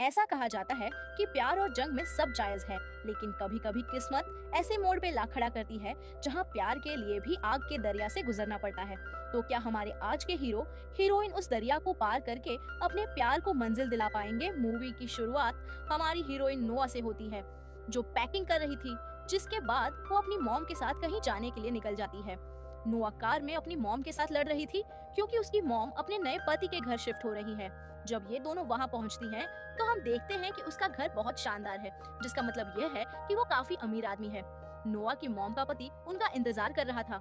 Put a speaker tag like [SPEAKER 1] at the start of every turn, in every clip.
[SPEAKER 1] ऐसा कहा जाता है कि प्यार और जंग में सब जायज है, लेकिन कभी कभी किस्मत ऐसे मोड़ पे ला खड़ा करती है जहां प्यार के लिए भी आग के दरिया से गुजरना पड़ता है। तो क्या हमारे आज के हीरो हीरोइन उस दरिया को पार करके अपने प्यार को मंजिल दिला पाएंगे? मूवी की शुरुआत हमारी हीरोइन नोआ से होती है, जो पैकिंग कर रही थी, जिसके बाद वो अपनी मॉम के साथ कहीं जाने के लिए निकल जाती है। नोआ कार में अपनी मॉम के साथ लड़ रही थी क्योंकि उसकी मॉम अपने नए पति के घर शिफ्ट हो रही है। जब ये दोनों वहाँ पहुँचती हैं, तो हम देखते हैं कि उसका घर बहुत शानदार है, जिसका मतलब यह है कि वो काफी अमीर आदमी है। नोआ की मॉम का पति उनका इंतजार कर रहा था।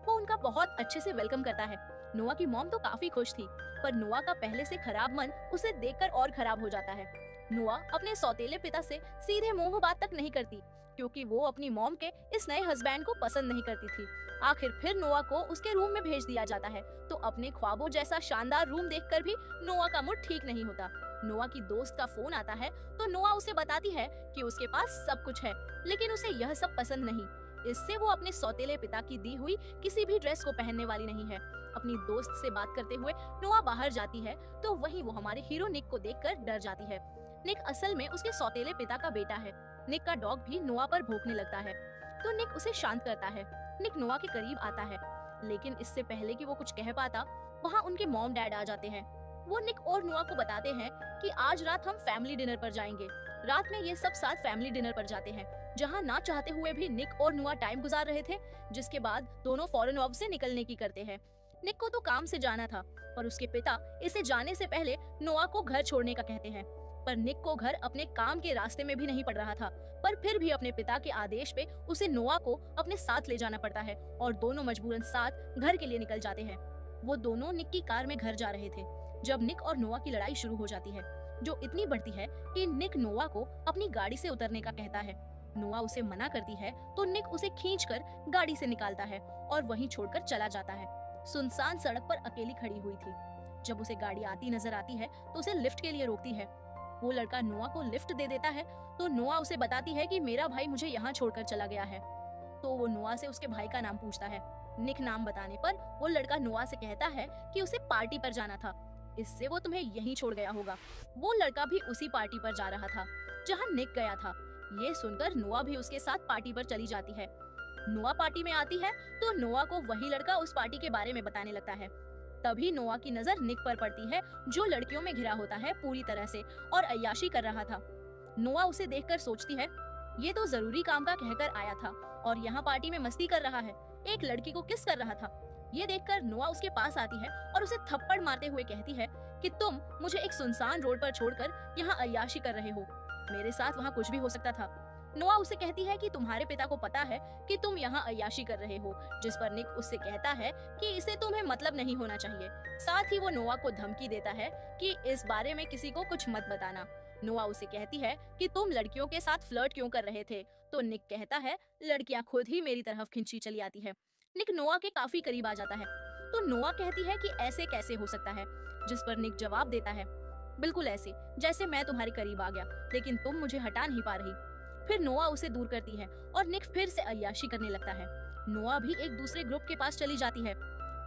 [SPEAKER 1] वो उनका बहुत अच्छे से वेलकम करता है। नोआ की मॉम तो काफी खुश थी, पर नोआ का पहले से खराब मन उसे देखकर और खराब हो जाता है। नोआ अपने सौतेले पिता से सीधे मुंह बात तक नहीं करती, क्योंकि वो अपनी मॉम के इस नए हस्बैंड को पसंद नहीं करती थी। आखिर फिर नोआ को उसके रूम में भेज दिया जाता है, तो अपने ख्वाबों जैसा शानदार रूम देखकर भी नोआ का मूड ठीक नहीं होता। नोआ की दोस्त का फोन आता है, तो नोआ उसे बताती है कि उसके पास सब कुछ है, लेकिन उसे यह सब पसंद नहीं। इससे वो अपने सौतेले पिता की दी हुई किसी भी ड्रेस को पहनने वाली नहीं है। अपनी दोस्त से बात करते हुए नोआ बाहर जाती है, तो वहीं वो हमारे हीरो निक को देखकर डर जाती है। निक असल में उसके सौतेले पिता का बेटा है। निक का डॉग भी नोआ पर भौंकने लगता है, तो निक उसे शांत करता है। निक नोआ के करीब आता है, लेकिन इससे पहले कि वो कुछ कह पाता, वहाँ उनके मॉम डैड आ जाते हैं। वो निक और नोआ को बताते हैं कि आज रात हम फैमिली डिनर पर जाएंगे। रात में ये सब साथ फैमिली डिनर पर जाते हैं, जहाँ ना चाहते हुए भी निक और नोआ टाइम गुजार रहे थे, जिसके बाद दोनों फॉरेन ऑफ से निकलने की करते हैं। निक को तो काम से जाना था, पर उसके पिता इसे जाने से पहले नोआ को घर छोड़ने का कहते हैं। पर निक को घर अपने काम के रास्ते में भी नहीं पड़ रहा था, पर फिर भी अपने पिता के आदेश पे उसे नोआ को अपने साथ ले जाना पड़ता है और दोनों मजबूरन साथ घर के लिए निकल जाते हैं। वो दोनों निक की कार में घर जा रहे थे, जब निक और नोआ की लड़ाई शुरू हो जाती है, जो इतनी बढ़ती है कि निक नोआ को अपनी गाड़ी से उतरने का कहता है। नोआ उसे मना करती है, तो निक उसे खींचकर गाड़ी से निकालता है और वहीं छोड़कर चला जाता है। सुनसान सड़क पर अकेली खड़ी हुई थी। जब उसे गाड़ी आती नजर आती है, तो उसे लिफ्ट के लिए रोकती है। वो लड़का नोआ को लिफ्ट दे देता है, तो नोआ उसे बताती है कि मेरा भाई मुझे यहाँ छोड़कर चला गया है। तो वो नोआ से उसके भाई का नाम पूछता है। निक नाम बताने पर वो लड़का नोआ से कहता है कि उसे पार्टी पर जाना था, इससे वो तुम्हें यहीं छोड़ गया होगा। वो लड़का भी उसी पार्टी पर जा रहा था जहाँ निक गया था। ये सुनकर नोआ भी उसके साथ पार्टी पर चली जाती है। नोआ पार्टी में आती है, तो नोआ को वही लड़का उस पार्टी के बारे में बताने लगता है। तभी नोआ की नजर निक पर पड़ती है, जो लड़कियों में घिरा होता है पूरी तरह से और अय्याशी कर रहा था। नोआ उसे देखकर सोचती है, ये तो जरूरी काम का कहकर आया था और यहाँ पार्टी में मस्ती कर रहा है, एक लड़की को किस कर रहा था। ये देखकर नोआ उसके पास आती है और उसे थप्पड़ मारते हुए कहती है कि तुम मुझे एक सुनसान रोड पर छोड़कर यहाँ अय्याशी कर रहे हो, मेरे साथ वहाँ कुछ भी हो सकता था। नोआ उसे कहती है कि तुम्हारे पिता को पता है कि तुम यहाँ अय्याशी कर रहे हो, जिस पर निक उससे कहता है कि इसे तुम्हें मतलब नहीं होना चाहिए। साथ ही वो नोआ को धमकी देता है कि इस बारे में किसी को कुछ मत बताना। नोआ उसे कहती है कि तुम लड़कियों के साथ फ्लर्ट क्यों कर रहे थे, तो निक कहता है लड़कियां खुद ही मेरी तरफ खिंची चली आती है। निक नोआ के काफी करीब आ जाता है, तो नोआ कहती है कि ऐसे कैसे हो सकता है, जिस पर निक जवाब देता है बिल्कुल ऐसे जैसे मैं तुम्हारे करीब आ गया, लेकिन तुम मुझे हटा नहीं पा रही। फिर नोआ उसे दूर करती है और निक फिर से अय्याशी करने लगता है। नोआ भी एक दूसरे ग्रुप के पास चली जाती है।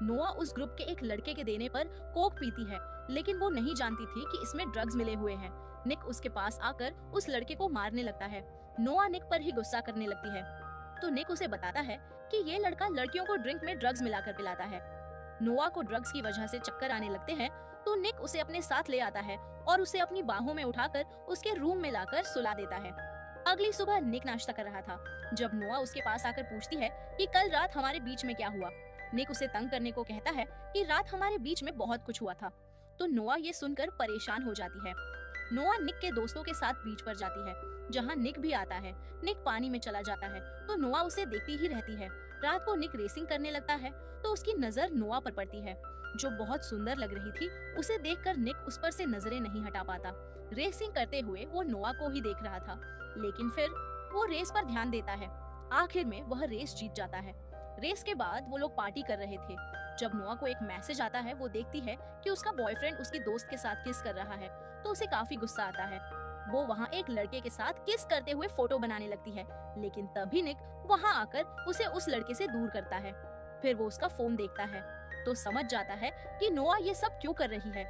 [SPEAKER 1] नोआ उस ग्रुप के एक लड़के के देने पर कोक पीती है, लेकिन वो नहीं जानती थी कि इसमें ड्रग्स मिले हुए हैं। निक उसके पास आकर उस लड़के को मारने लगता है। नोआ निक पर ही गुस्सा करने लगती है, तो निक उसे बताता है कि ये लड़का लड़कियों को ड्रिंक में ड्रग्स मिलाकर पिलाता है। नोआ को ड्रग्स की वजह से चक्कर आने लगते हैं, तो निक उसे अपने साथ ले आता है और उसे अपनी बाहों में उठाकर उसके रूम में लाकर सुला देता है। अगली सुबह निक नाश्ता कर रहा था, जब नोआ उसके पास आकर पूछती है कि कल रात हमारे बीच में क्या हुआ। निक उसे तंग करने को कहता है कि रात हमारे बीच में बहुत कुछ हुआ था, तो नोआ ये सुनकर परेशान हो जाती है। नोआ निक के दोस्तों के साथ बीच पर जाती है, जहाँ निक भी आता है। निक पानी में चला जाता है, तो नोआ उसे देखती ही रहती है। रात को निक रेसिंग करने लगता है, तो उसकी नजर नोआ पर पड़ती है, जो बहुत सुंदर लग रही थी। उसे देखकर निक उस पर से नजरें नहीं हटा पाता। रेसिंग करते हुए वो नोआ को ही देख रहा था, लेकिन फिर वो रेस पर ध्यान देता है। आखिर में वह रेस जीत जाता है। रेस के बाद वो लोग पार्टी कर रहे थे। जब नोआ को एक मैसेज आता है, वो देखती है कि उसका बॉयफ्रेंड उसकी दोस्त के साथ किस कर रहा है, तो उसे काफी गुस्सा आता है। वो वहाँ एक लड़के के साथ किस करते हुए फोटो बनाने लगती है, लेकिन तभी निक वहाँ आकर उसे उस लड़के से दूर करता है। फिर वो उसका फोन देखता है, तो समझ जाता है कि नोआ ये सब क्यों कर रही है।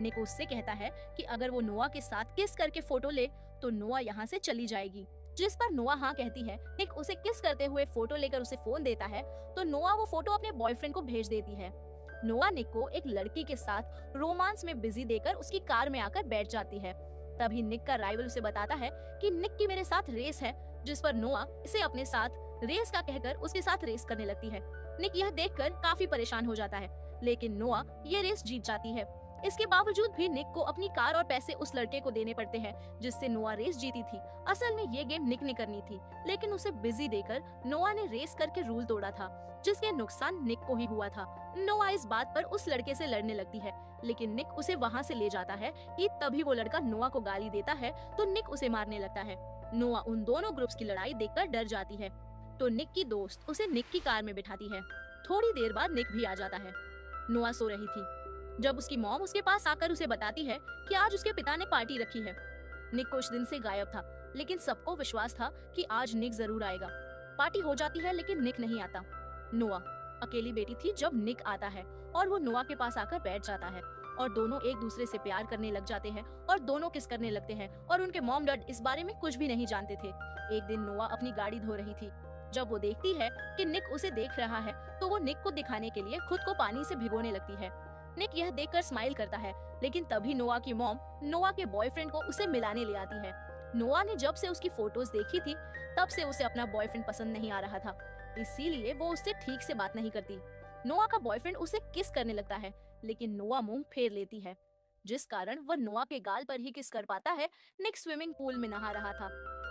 [SPEAKER 1] निक उससे कहता है कि अगर वो नोआ के साथ किस करके फोटो ले तो नोआ यहाँ से चली जाएगी, जिस पर नोआ हाँ कहती है। निक उसे किस करते हुए फोटो लेकर उसे फोन देता है तो नोआ वो फोटो अपने बॉयफ्रेंड को भेज देती है। नोआ निक को एक लड़की के साथ रोमांस में बिजी देकर उसकी कार में आकर बैठ जाती है। तभी निक का राइवल उसे बताता है कि निक की मेरे साथ रेस है, जिस पर नोआ इसे अपने साथ रेस का कहकर उसके साथ रेस करने लगती है। निक यह देखकर काफी परेशान हो जाता है, लेकिन नोआ ये रेस जीत जाती है। इसके बावजूद भी निक को अपनी कार और पैसे उस लड़के को देने पड़ते हैं जिससे नोआ रेस जीती थी। असल में ये गेम निक ने करनी थी, लेकिन उसे बिजी देकर नोआ ने रेस करके रूल तोड़ा था, जिसके नुकसान निक को ही हुआ था। नोआ इस बात पर उस लड़के से लड़ने लगती है, लेकिन निक उसे वहाँ से ले जाता है कि तभी वो लड़का नोआ को गाली देता है तो निक उसे मारने लगता है। नोआ उन दोनों ग्रुप्स की लड़ाई देखकर डर जाती है तो निक की दोस्त उसे निक की कार में बिठाती है। थोड़ी देर बाद निक भी आ जाता है। नोआ सो रही थी जब उसकी मॉम उसके पास आकर उसे बताती है कि आज उसके पिता ने पार्टी रखी है। निक कुछ दिन से गायब था, लेकिन सबको विश्वास था कि आज निक जरूर आएगा। पार्टी हो जाती है लेकिन निक नहीं आता। नोआ अकेली बेटी थी जब निक आता है और वो नोआ के पास आकर बैठ जाता है और दोनों एक दूसरे से प्यार करने लग जाते हैं और दोनों किस करने लगते हैं और उनके मॉम डैड इस बारे में कुछ भी नहीं जानते थे। एक दिन नोआ अपनी गाड़ी धो रही थी। जब वो देखती है कि निक उसे देख रहा है तो वो निक को दिखाने के लिए खुद को पानी से भिगोने लगती है। निक यह देखकर स्माइल करता है, लेकिन तभी नोआ की मॉम नोआ के बॉयफ्रेंड को उसे मिलाने ले आती है। नोआ ने जब से उसकी फोटोज देखी थी तब से उसे अपना बॉयफ्रेंड पसंद नहीं आ रहा था, इसीलिए वो उससे ठीक से बात नहीं करती। नोआ का बॉयफ्रेंड उसे किस करने लगता है, लेकिन नोआ मुंह फेर लेती है, जिस कारण वह नोआ के गाल पर ही किस कर पाता है। निक स्विमिंग पूल में नहा रहा था।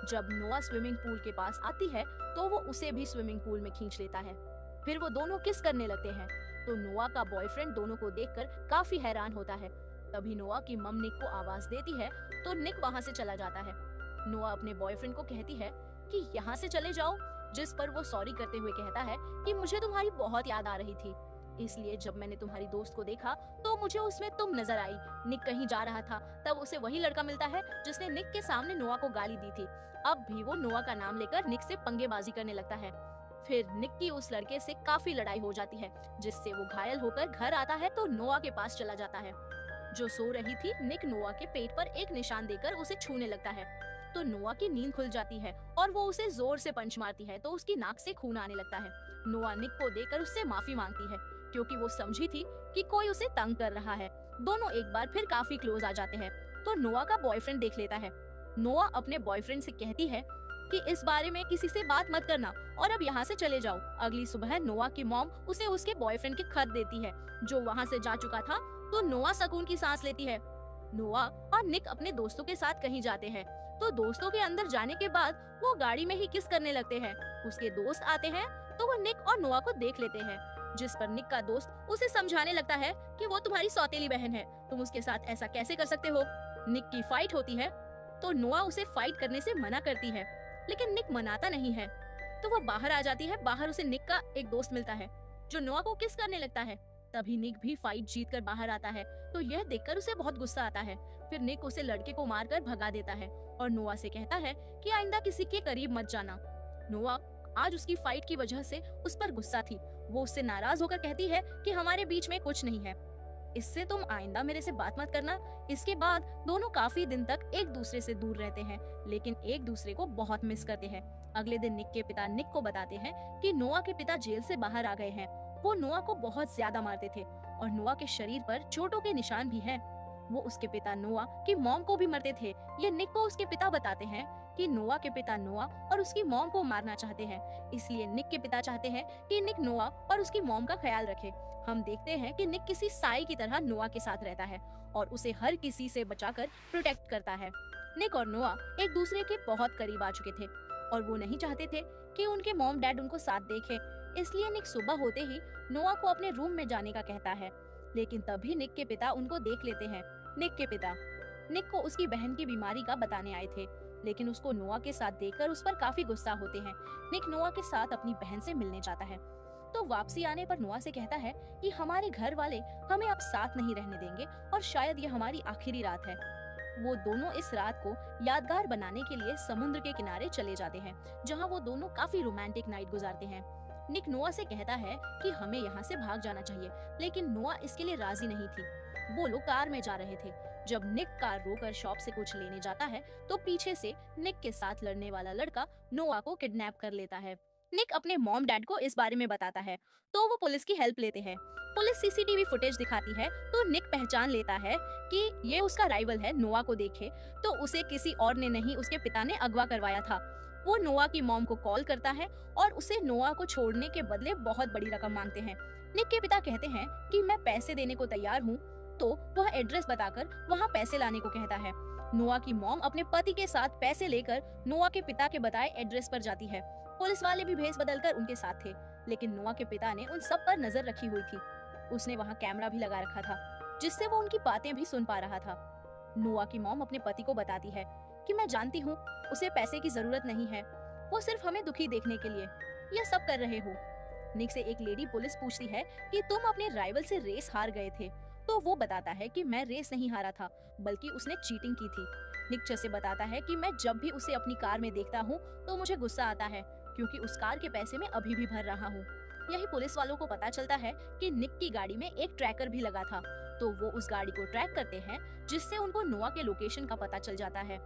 [SPEAKER 1] जब नोआ स्विमिंग पूल के पास आती है तो वो उसे भी स्विमिंग पूल में खींच लेता है। फिर वो दोनों किस करने लगते हैं तो नोआ का बॉयफ्रेंड दोनों को देखकर काफी हैरान होता है। तभी नोआ की मम निक को आवाज देती है तो निक वहाँ से चला जाता है। नोआ अपने बॉयफ्रेंड को कहती है कि यहाँ से चले जाओ, जिस पर वो सॉरी करते हुए कहता है कि मुझे तुम्हारी बहुत याद आ रही थी, इसलिए जब मैंने तुम्हारी दोस्त को देखा तो मुझे उसमें तुम नजर आई। निक कहीं जा रहा था तब उसे वही लड़का मिलता है जिसने निक के सामने नोआ को गाली दी थी। अब भी वो नोआ का नाम लेकर निक से पंगेबाजी करने लगता है। फिर निक की उस लड़के से काफी लड़ाई हो जाती है, जिससे वो घायल होकर घर आता है तो नोआ के पास चला जाता है। जो सो रही थी, निक नोआ के पेट पर एक निशान देकर उसे छूने लगता है तो नोआ की नींद खुल जाती है और वो उसे जोर से पंच मारती है तो उसकी नाक से खून आने लगता है। नोआ निक को देखकर उससे माफी मांगती है क्योंकि वो समझी थी कि कोई उसे तंग कर रहा है। दोनों एक बार फिर काफी क्लोज आ जाते हैं तो नोआ का बॉयफ्रेंड देख लेता है। नोआ अपने बॉयफ्रेंड से कहती है कि इस बारे में किसी से बात मत करना और अब यहाँ से चले जाओ। अगली सुबह नोआ की मॉम उसे उसके बॉयफ्रेंड के खत देती है जो वहाँ से जा चुका था तो नोआ सुकून की सांस लेती है। नोआ और निक अपने दोस्तों के साथ कहीं जाते हैं तो दोस्तों के अंदर जाने के बाद वो गाड़ी में ही किस करने लगते हैं। उसके दोस्त आते हैं तो वो निक और नोआ को देख लेते हैं, जिस पर निक का दोस्त उसे समझाने लगता है कि वो तुम्हारी सौतेली बहन है, तुम उसके साथ ऐसा कैसे कर सकते हो। निक की फाइट होती है तो नोआ उसे फाइट करने से मना करती है, लेकिन निक मनाता नहीं है तो वो बाहर आ जाती है। बाहर उसे निक का एक दोस्त मिलता है जो नोआ को किस करने लगता है। तभी निक भी फाइट जीत कर बाहर आता है तो यह देखकर उसे बहुत गुस्सा आता है। फिर निक उसे लड़के को मारकर भगा देता है और नोआ से कहता है कि आइंदा किसी के करीब मत जाना। नोआ आज उसकी फाइट की वजह से उस पर गुस्सा थी। वो उससे नाराज होकर कहती है कि हमारे बीच में कुछ नहीं है, इससे तुम आइंदा मेरे से बात मत करना। इसके बाद दोनों काफी दिन तक एक दूसरे से दूर रहते हैं, लेकिन एक दूसरे को बहुत मिस करते हैं। अगले दिन निक के पिता निक को बताते हैं कि नोआ के पिता जेल से बाहर आ गए हैं। वो नोआ को बहुत ज्यादा मारते थे और नोआ के शरीर पर चोटों के निशान भी हैं। वो उसके पिता नोआ की मॉम को भी मरते थे। ये निक को उसके पिता बताते हैं कि नोआ के पिता नोआ और उसकी मॉम को मारना चाहते हैं, इसलिए निक के पिता चाहते हैं कि निक नोआ और उसकी मॉम का ख्याल रखे। हम देखते हैं कि निक किसी साई की तरह नोआ के साथ रहता है और उसे हर किसी से बचाकर प्रोटेक्ट करता है। निक और नोआ एक दूसरे के बहुत करीब आ चुके थे और वो नहीं चाहते थे कि उनके मॉम डैड उनको साथ देखे, इसलिए निक सुबह होते ही नोआ को अपने रूम में जाने का कहता है, लेकिन तभी निक के पिता उनको देख लेते हैं। निक के पिता निक को उसकी बहन की बीमारी का बताने आए थे, लेकिन उसको नोआ के साथ देखकर उस पर काफी गुस्सा होते हैं। निक नोआ के साथ अपनी बहन से मिलने जाता है तो वापसी आने पर नोआ से कहता है कि हमारे घर वाले हमें अब साथ नहीं रहने देंगे और शायद ये हमारी आखिरी रात है। वो दोनों इस रात को यादगार बनाने के लिए समुद्र के किनारे चले जाते हैं, जहाँ वो दोनों काफी रोमांटिक नाइट गुजारते हैं। निक नोआ से कहता है कि हमें यहाँ से भाग जाना चाहिए, लेकिन नोआ इसके लिए राजी नहीं थी। वो लोग कार में जा रहे थे। जब निक कार रोकर शॉप से कुछ लेने जाता है तो पीछे से निक के साथ लड़ने वाला लड़का नोआ को किडनैप कर लेता है। निक अपने मॉम डैड को इस बारे में बताता है तो वो पुलिस की हेल्प लेते हैं। पुलिस सीसीटीवी फुटेज दिखाती है तो निक पहचान लेता है कि ये उसका राइवल है। नोआ को देखे तो उसे किसी और ने नहीं, उसके पिता ने अगवा करवाया था। वो नोआ की मॉम को कॉल करता है और उसे नोआ को छोड़ने के बदले बहुत बड़ी रकम मांगते हैं। निक के पिता कहते हैं कि मैं पैसे देने को तैयार हूँ, तो वह एड्रेस बताकर वहाँ पैसे लाने को कहता है। नोआ की मॉम अपने पति के साथ पैसे लेकर नोआ के पिता के बताए एड्रेस पर जाती है। पुलिस वाले भी भेस बदलकर उनके साथ थे, लेकिन नोआ के पिता ने उन सब पर नजर रखी हुई थी। उसने वहाँ कैमरा भी लगा रखा था जिससे वो उनकी बातें भी सुन पा रहा था। नोआ की मॉम अपने पति को बताती है कि मैं जानती हूँ उसे पैसे की जरूरत नहीं है, वो सिर्फ हमें दुखी देखने के लिए यह सब कर रहे हो। निक से एक लेडी पुलिस पूछती है कि तुम अपने राइवल से रेस हार गए थे, तो वो बताता है कि मैं रेस नहीं हारा था, बल्कि उसने चीटिंग की थी। निक से बताता है कि मैं जब भी उसे अपनी कार में देखता हूँ तो मुझे गुस्सा आता है, क्योंकि उस कार के पैसे मैं अभी भी भर रहा हूँ। यही पुलिस वालों को पता चलता है कि निक की गाड़ी में एक ट्रैकर भी लगा था, तो वो उस गाड़ी को ट्रैक करते हैं, जिससे उनको नोआ के लोकेशन का पता चल जाता है।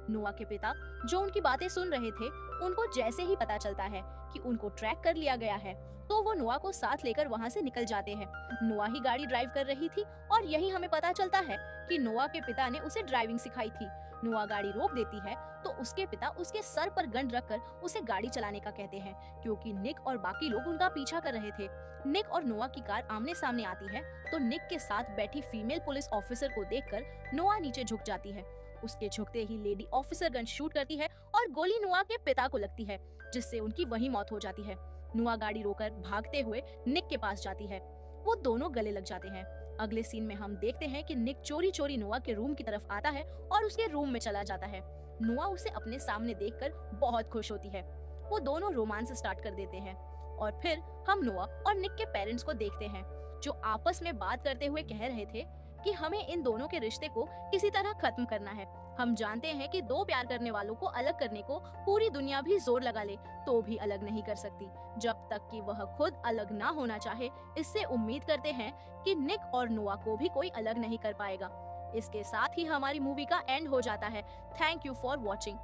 [SPEAKER 1] नोआ के पिता जो उनकी बातें सुन रहे थे, उनको जैसे ही पता चलता है कि उनको ट्रैक कर लिया गया है, तो वो नोआ को साथ लेकर वहाँ से निकल जाते हैं। नोआ ही गाड़ी ड्राइव कर रही थी और यही हमें पता चलता है कि नोआ के पिता ने उसे ड्राइविंग सिखाई थी। नोआ गाड़ी रोक देती है तो उसके पिता उसके सर पर गन रखकर उसे गाड़ी चलाने का कहते हैं, क्योंकि निक और बाकी लोग उनका पीछा कर रहे थे। निक और नोआ की कार आमने सामने आती है तो निक के साथ बैठी फीमेल पुलिस ऑफिसर को देखकर नोआ नीचे झुक जाती है। उसके झुकते ही लेडी ऑफिसर गन शूट करती है और गोली नोआ के पिता को लगती है, जिससे उनकी वहीं मौत हो जाती है। नोआ गाड़ी रोकर भागते हुए निक के पास जाती है, वो दोनों गले लग जाते हैं। अगले सीन में हम देखते हैं कि निक चोरी चोरी नोआ के रूम की तरफ आता है और उसके रूम में चला जाता है। नोआ उसे अपने सामने देखकर बहुत खुश होती है। वो दोनों रोमांस स्टार्ट कर देते हैं और फिर हम नोआ और निक के पेरेंट्स को देखते हैं, जो आपस में बात करते हुए कह रहे थे कि हमें इन दोनों के रिश्ते को किसी तरह खत्म करना है। हम जानते हैं कि दो प्यार करने वालों को अलग करने को पूरी दुनिया भी जोर लगा ले तो भी अलग नहीं कर सकती, जब तक कि वह खुद अलग ना होना चाहे। इससे उम्मीद करते हैं कि निक और नोआ को भी कोई अलग नहीं कर पाएगा। इसके साथ ही हमारी मूवी का एंड हो जाता है। Thank you for watching.